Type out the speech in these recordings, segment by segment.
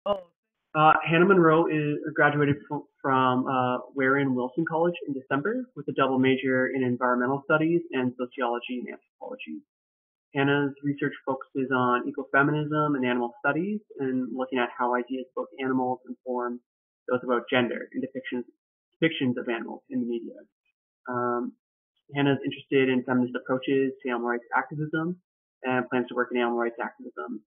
Oh, Hannah Monroe graduated from Warren Wilson College in December with a double major in environmental studies and sociology and anthropology. Hannah's research focuses on ecofeminism and animal studies and looking at how ideas about animals inform those about gender and depictions of animals in the media. Um, Hannah is interested in feminist approaches to animal rights activism and plans to work in animal rights activism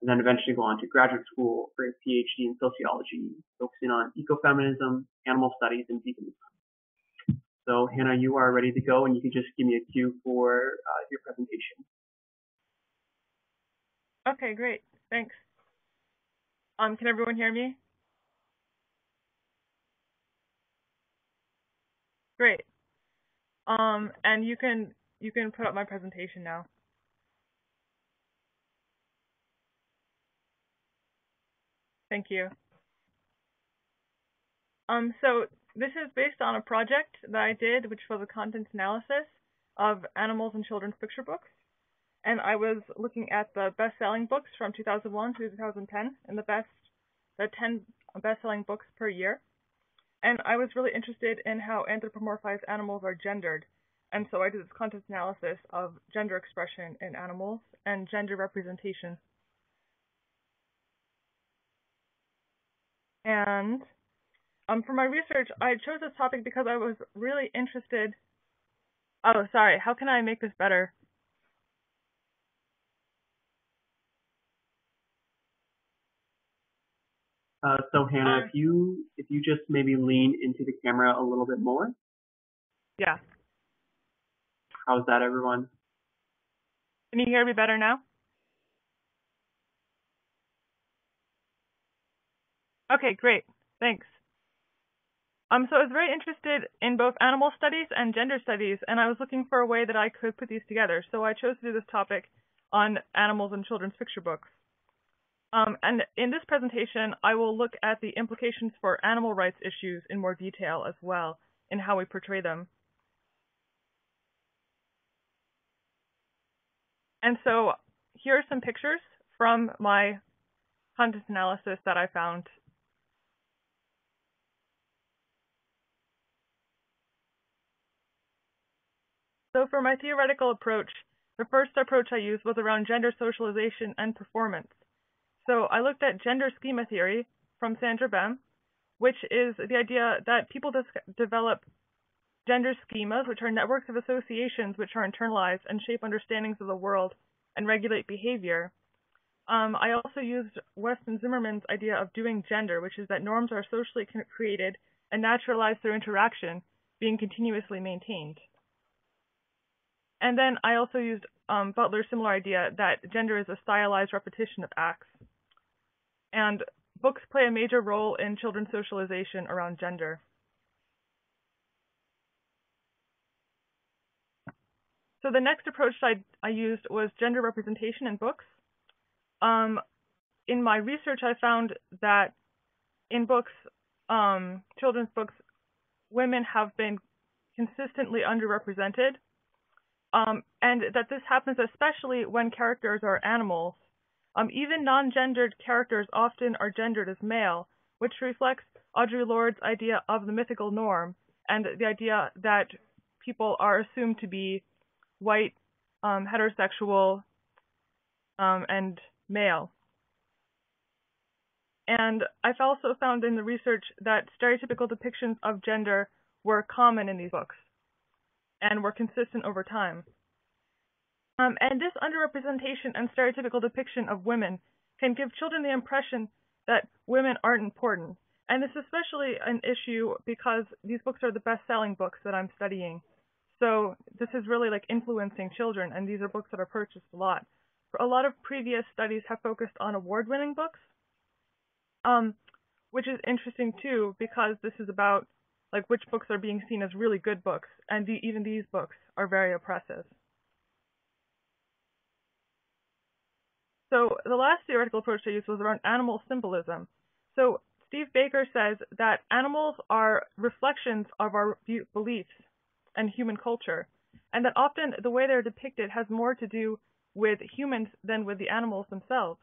and then eventually go on to graduate school for a PhD in sociology, focusing on ecofeminism, animal studies, and veganism. So, Hannah, you are ready to go, and you can just give me a cue for your presentation. Okay, great. Thanks. Can everyone hear me? Great. And you can put up my presentation now. Thank you. So this is based on a project that I did, which was a content analysis of animals in children's picture books. And I was looking at the best-selling books from 2001 to 2010 and the 10 best-selling books per year. And I was really interested in how anthropomorphized animals are gendered. And so I did this content analysis of gender expression in animals and gender representation. And for my research, I chose this topic because I was really interested. Oh, sorry. How can I make this better? So, Hannah, if you just maybe lean into the camera a little bit more. Yeah. How's that, everyone? Can you hear me better now? Okay, great. Thanks. So I was very interested in both animal studies and gender studies, and I was looking for a way that I could put these together. So I chose to do this topic on animals in children's picture books. And in this presentation, I will look at the implications for animal rights issues in more detail as well, in how we portray them. And so here are some pictures from my content analysis that I found. So for my theoretical approach, the first approach I used was around gender socialization and performance. So I looked at gender schema theory from Sandra Bem, which is the idea that people develop gender schemas, which are networks of associations which are internalized and shape understandings of the world and regulate behavior. I also used Weston Zimmerman's idea of doing gender, which is that norms are socially created and naturalized through interaction, being continuously maintained. And then I also used Butler's similar idea that gender is a stylized repetition of acts. And books play a major role in children's socialization around gender. So the next approach I used was gender representation in books. In my research, I found that in books, children's books, women have been consistently underrepresented, and that this happens especially when characters are animals. Even non-gendered characters often are gendered as male, which reflects Audre Lorde's idea of the mythical norm and the idea that people are assumed to be white, heterosexual, and male. And I've also found in the research that stereotypical depictions of gender were common in these books and were consistent over time. And this underrepresentation and stereotypical depiction of women can give children the impression that women aren't important. And this is especially an issue because these books are the best-selling books that I'm studying. So this is really like influencing children, and these are books that are purchased a lot. A lot of previous studies have focused on award-winning books, which is interesting too because this is about like which books are being seen as really good books, and even these books are very oppressive. So the last theoretical approach I used was around animal symbolism. So Steve Baker says that animals are reflections of our beliefs and human culture, and that often the way they're depicted has more to do with humans than with the animals themselves.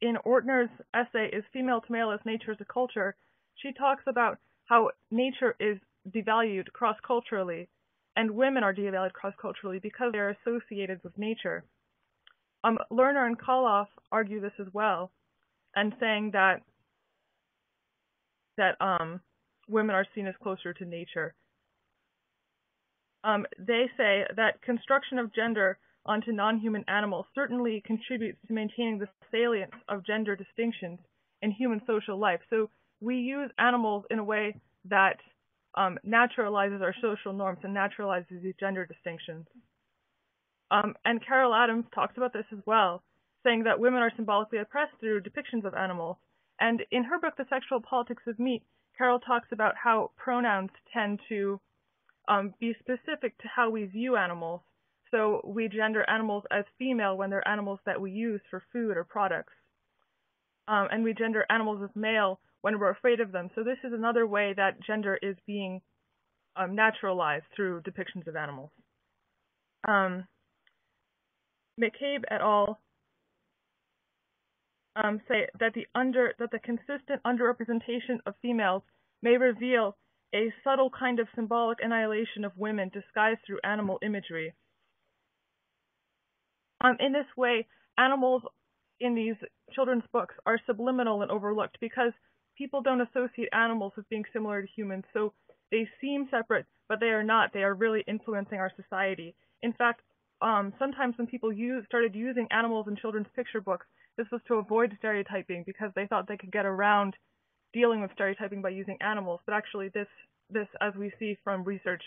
in Ortner's essay, Is Female to Male as Nature as a Culture, she talks about how nature is devalued cross-culturally, and women are devalued cross-culturally because they are associated with nature. Lerner and Koloff argue this as well, and saying that women are seen as closer to nature. They say that construction of gender onto non-human animals certainly contributes to maintaining the salience of gender distinctions in human social life. So we use animals in a way that naturalizes our social norms and naturalizes these gender distinctions. And Carol Adams talks about this as well, saying that women are symbolically oppressed through depictions of animals. And in her book, The Sexual Politics of Meat, Carol talks about how pronouns tend to be specific to how we view animals. So we gender animals as female when they're animals that we use for food or products. And we gender animals as male when we're afraid of them. So this is another way that gender is being naturalized through depictions of animals. McCabe et al. Say that the consistent underrepresentation of females may reveal a subtle kind of symbolic annihilation of women disguised through animal imagery. In this way, animals in these children's books are subliminal and overlooked because people don't associate animals with being similar to humans, so they seem separate, but they are not. They are really influencing our society. In fact, sometimes when people started using animals in children's picture books, this was to avoid stereotyping because they thought they could get around dealing with stereotyping by using animals. But actually, this, as we see from research,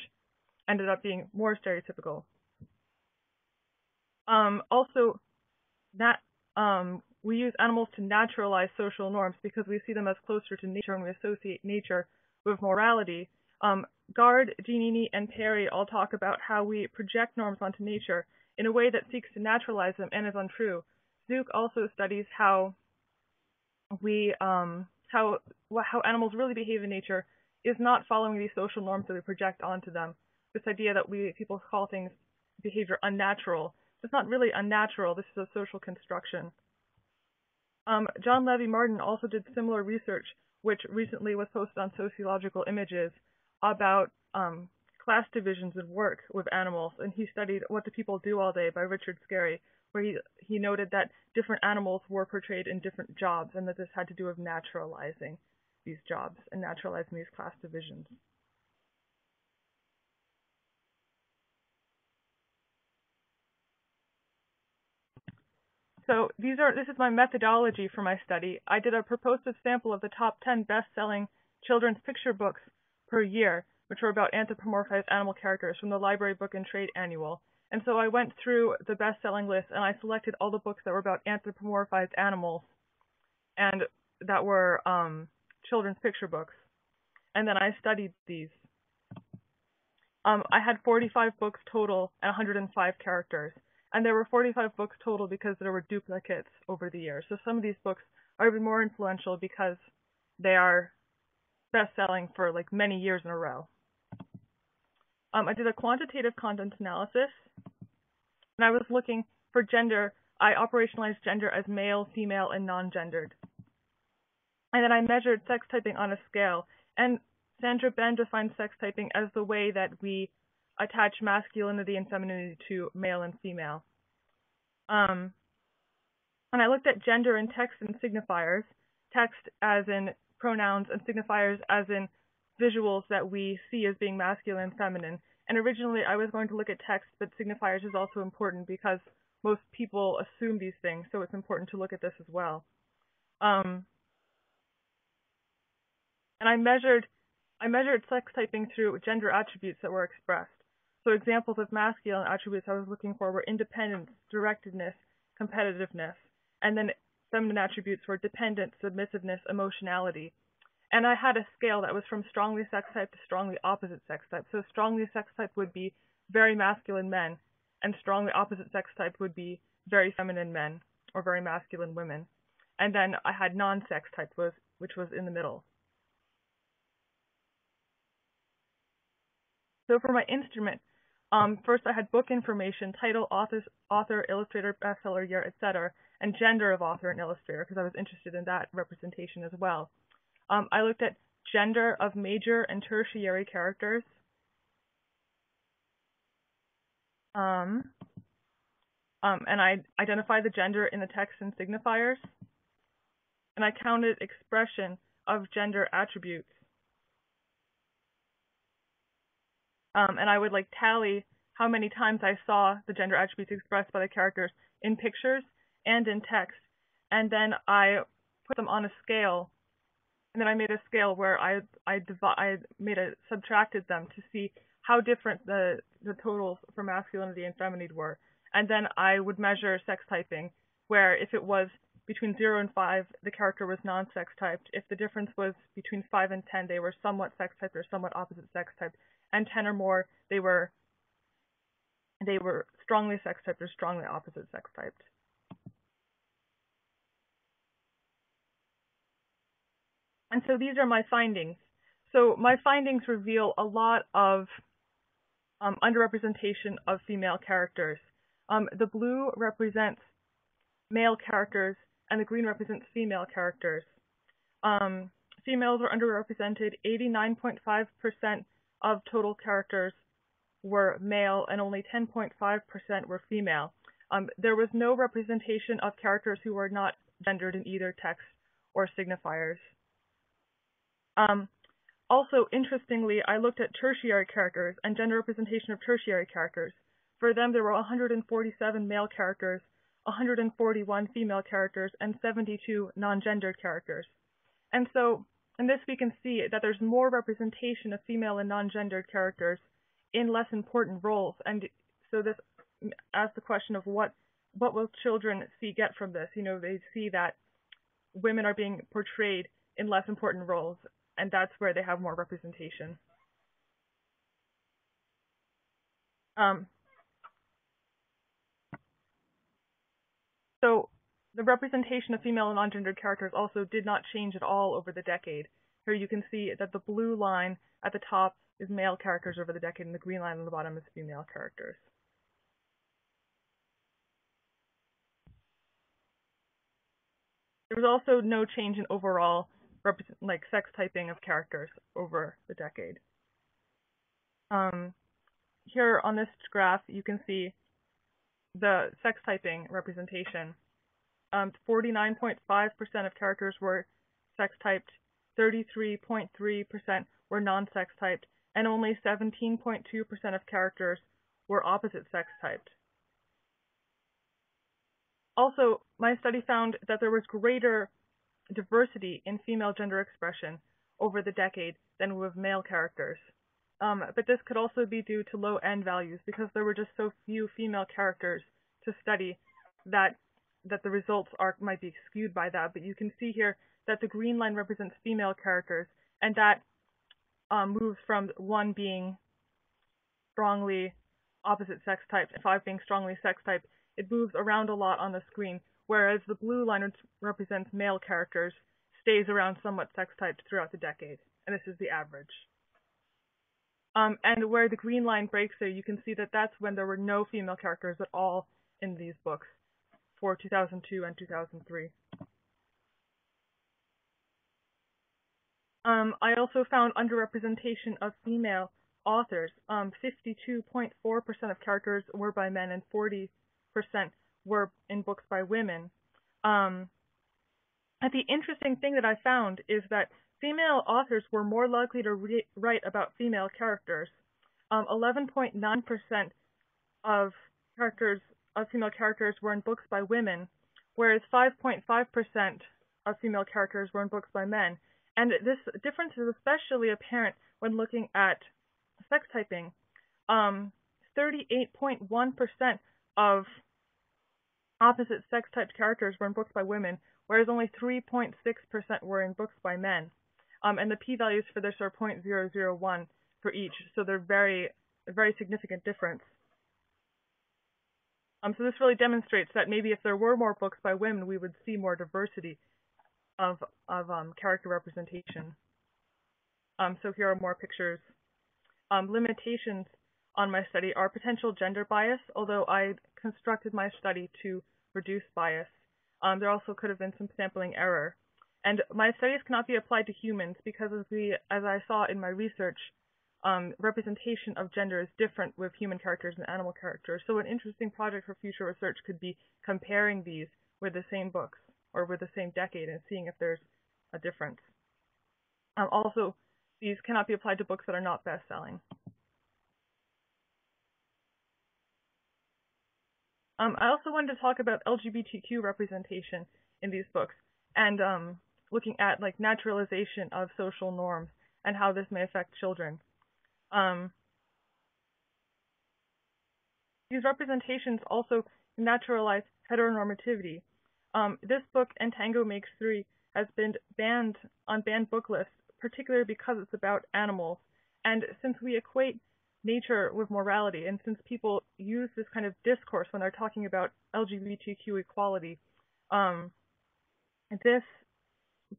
ended up being more stereotypical. Also, we use animals to naturalize social norms because we see them as closer to nature and we associate nature with morality. Gard, Giannini, and Perry all talk about how we project norms onto nature in a way that seeks to naturalize them and is untrue. Zook also studies how animals really behave in nature is not following these social norms that we project onto them. This idea that people call things behavior unnatural. It's not really unnatural. This is a social construction. John Levy Martin also did similar research, which recently was posted on Sociological Images, about class divisions in work with animals, and he studied What Do People Do All Day by Richard Scarry, where he noted that different animals were portrayed in different jobs, and that this had to do with naturalizing these jobs and naturalizing these class divisions. So this is my methodology for my study. I did a purposive sample of the top 10 best-selling children's picture books per year, which were about anthropomorphized animal characters from the Library Book and Trade Annual. And so I went through the best-selling list, and I selected all the books that were about anthropomorphized animals and that were children's picture books. And then I studied these. I had 45 books total and 105 characters. And there were 45 books total because there were duplicates over the years. So some of these books are even more influential because they are best-selling for like many years in a row. I did a quantitative content analysis, and I was looking for gender. I operationalized gender as male, female, and non-gendered. And then I measured sex typing on a scale. And Sandra Ben defined sex typing as the way that we attach masculinity and femininity to male and female. And I looked at gender in text and signifiers, text as in pronouns and signifiers as in visuals that we see as being masculine and feminine. And originally I was going to look at text, but signifiers is also important because most people assume these things, so it's important to look at this as well. And I measured sex typing through gender attributes that were expressed. So examples of masculine attributes I was looking for were independence, directedness, competitiveness, and then feminine attributes were dependence, submissiveness, emotionality. And I had a scale that was from strongly sex type to strongly opposite sex type. So strongly sex type would be very masculine men, and strongly opposite sex type would be very feminine men or very masculine women. And then I had non-sex type, which was in the middle. So for my instrument, first I had book information, title, author, illustrator, bestseller, year, etc. and gender of author and illustrator, because I was interested in that representation as well. I looked at gender of major and tertiary characters. And I identified the gender in the text and signifiers. And I counted expression of gender attributes. And I would tally how many times I saw the gender attributes expressed by the characters in pictures and in text. And then I put them on a scale. And then I made a scale where I subtracted them to see how different the totals for masculinity and femininity were. And then I would measure sex typing, where if it was between 0 and 5, the character was non-sex typed. If the difference was between 5 and 10, they were somewhat sex typed or somewhat opposite sex typed. And 10 or more, they were strongly sex typed or strongly opposite sex typed. And so these are my findings. So my findings reveal a lot of underrepresentation of female characters. The blue represents male characters, and the green represents female characters. Females are underrepresented. 89.5% of total characters were male, and only 10.5% were female. There was no representation of characters who were not gendered in either text or signifiers. Also, interestingly, I looked at tertiary characters and gender representation of tertiary characters. For them, there were 147 male characters, 141 female characters, and 72 non-gendered characters. And so, in this we can see that there's more representation of female and non-gendered characters in less important roles. And so this asks the question of what will children get from this? They see that women are being portrayed in less important roles, and that's where they have more representation. So the representation of female and non-gendered characters also did not change at all over the decade. Here you can see that the blue line at the top is male characters over the decade, and the green line on the bottom is female characters. There was also no change in overall sex typing of characters over the decade. Here on this graph, you can see the sex typing representation. 49.5% of characters were sex typed, 33.3% were non-sex typed, and only 17.2% of characters were opposite sex typed. Also, my study found that there was greater diversity in female gender expression over the decade than with male characters. But this could also be due to low N values, because there were just so few female characters to study that the results might be skewed by that. But you can see here that the green line represents female characters, and that moves from 1 being strongly opposite sex typed and 5 being strongly sex typed. It moves around a lot on the screen, whereas the blue line, which represents male characters, stays around somewhat sex typed throughout the decade, and this is the average. And where the green line breaks there, you can see that that's when there were no female characters at all in these books for 2002 and 2003. I also found underrepresentation of female authors. 52.4% of characters were by men, and 40% were in books by women. And the interesting thing that I found is that female authors were more likely to write about female characters. 11.9% of female characters were in books by women, whereas 5.5% of female characters were in books by men. And this difference is especially apparent when looking at sex typing. 38.1% of opposite sex typed characters were in books by women, whereas only 3.6% were in books by men. And the p-values for this are 0.001 for each, so they're a very significant difference. So this really demonstrates that maybe if there were more books by women, we would see more diversity of character representation. So here are more pictures. Limitations on my study are potential gender bias, although I constructed my study to reduce bias. there also could have been some sampling error. And my studies cannot be applied to humans because as I saw in my research, representation of gender is different with human characters and animal characters. So an interesting project for future research could be comparing these with the same books or with the same decade and seeing if there's a difference. Also, these cannot be applied to books that are not best-selling. I also wanted to talk about LGBTQ representation in these books and looking at like naturalization of social norms and how this may affect children. These representations also naturalize heteronormativity. This book, And Tango Makes Three, has been banned on banned book lists, particularly because it's about animals. And since we equate nature with morality, and since people use this kind of discourse when they're talking about LGBTQ equality, this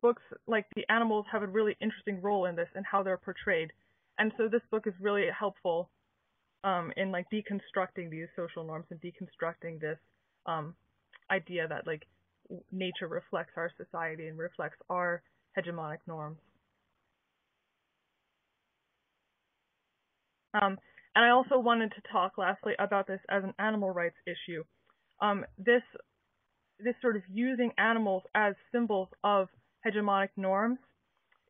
books like the animals have a really interesting role in this and how they're portrayed. And so this book is really helpful in like deconstructing these social norms and deconstructing this idea that like nature reflects our society and reflects our hegemonic norms. And I also wanted to talk lastly about this as an animal rights issue. This sort of using animals as symbols of hegemonic norms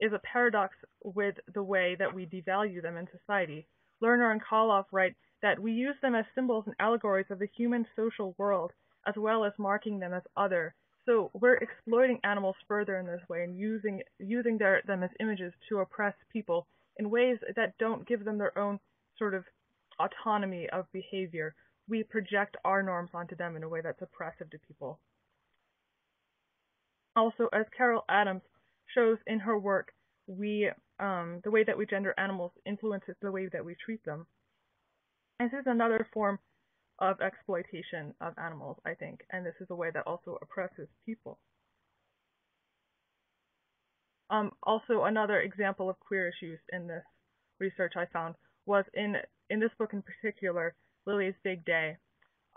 is a paradox with the way that we devalue them in society. Lerner and Koloff write that we use them as symbols and allegories of the human social world, as well as marking them as other. So we're exploiting animals further in this way and using them as images to oppress people in ways that don't give them their own sort of autonomy of behavior. We project our norms onto them in a way that's oppressive to people. Also, as Carol Adams shows in her work, the way that we gender animals influences the way that we treat them. This is another form of exploitation of animals, I think, and this is a way that also oppresses people. Also, another example of queer issues in this research I found was in this book in particular, Lily's Big Day.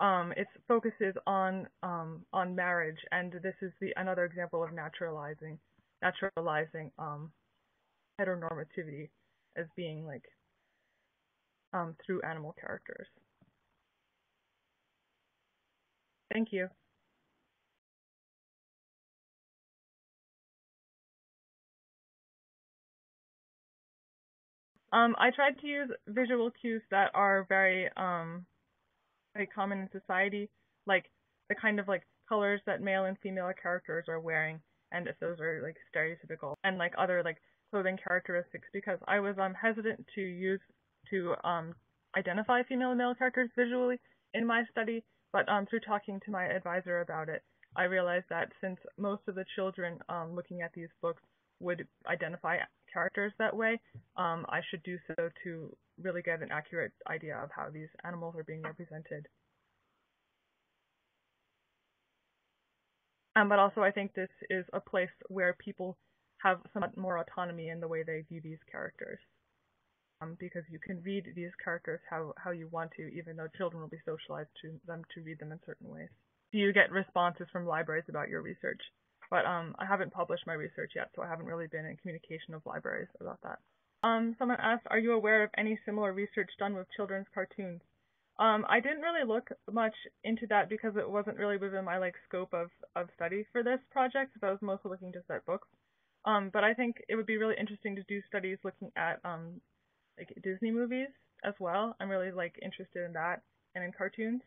It focuses on marriage, and this is another example of naturalizing heteronormativity as being like through animal characters. Thank you. I tried to use visual cues that are very common in society, like the kind of like colors that male and female characters are wearing, and if those are like stereotypical, and like other like clothing characteristics, because I was hesitant to identify female and male characters visually in my study, but through talking to my advisor about it, I realized that since most of the children looking at these books would identify characters that way, I should do so to really get an accurate idea of how these animals are being represented. But also I think this is a place where people have somewhat more autonomy in the way they view these characters. Because you can read these characters how you want to, even though children will be socialized to them to read them in certain ways. Do you get responses from libraries about your research? But I haven't published my research yet, so I haven't really been in communication with libraries about that. Someone asked, are you aware of any similar research done with children's cartoons? I didn't really look much into that because it wasn't really within my scope of study for this project, so I was mostly looking just at books. But I think it would be really interesting to do studies looking at Disney movies as well. I'm really interested in that and in cartoons.